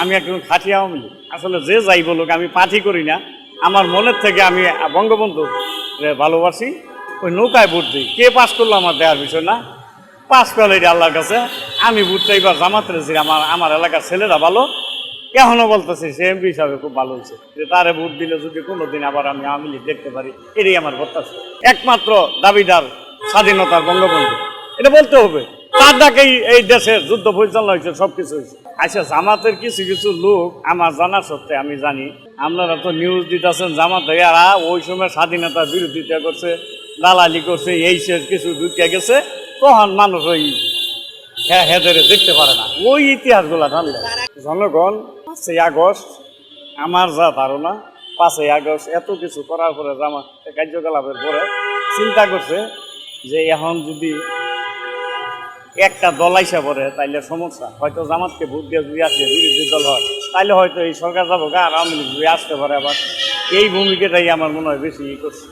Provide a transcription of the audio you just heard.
আমি একজন খাঁটি আওয়ামী লীগ। আসলে যে যাই বলুক, আমি পার্টি করি না, আমার মনের থেকে আমি বঙ্গবন্ধু ভালোবাসি, ওই নৌকায় ভোট দিই। কে পাস করলো আমার দেওয়ার বিষয় না, পাস পেলে আল্লাহর কাছে। আমি ভোটটা এবার জামাতে দিয়েছি, আমার এলাকার ছেলেরা ভালো, এখনও বলতেছি সে এমপি হিসাবে খুব ভালো হয়েছে, যে তারে ভোট দিলে যদি কোনোদিন আবার আমি আওয়ামী লীগ দেখতে পারি, এটাই আমার প্রত্যাশা। একমাত্র দাবিদার স্বাধীনতার বঙ্গবন্ধু, এটা বলতে হবে। তার ডাকেই এই দেশের যুদ্ধ পরিচালনা হয়েছে, সবকিছু হয়েছে। আচ্ছা, জামাতের কিছু কিছু লোক আমার জানা সত্ত্বে আমি জানি, আপনারা তো নিউজ দিতেছেন জামাতে এরা ওই সময় স্বাধীনতার বিরোধিতা করছে, দালালি করছে, এই শেষ কিছু ঢুকে গেছে, তখন মানুষ ওই হেদের দেখতে পারে না, ওই ইতিহাসগুলা জানলে। জনগণ 5ই আগস্ট, আমার যা ধারণা, 5ই আগস্ট এত কিছু করার পরে জামাত কার্যকলাপের পরে চিন্তা করছে যে এখন যদি একটা দল আইসা পড়ে তাইলে সমস্যা, হয়তো জামাতকে ভোট দিয়ে যদি আসে বিরোধী দল হয়, তাইলে হয়তো এই সরকার যাবো গা, আর আওয়ামী লীগ আসতে পারে আবার। এই ভূমিকাটাই আমার মনে হয় বেশি করছে।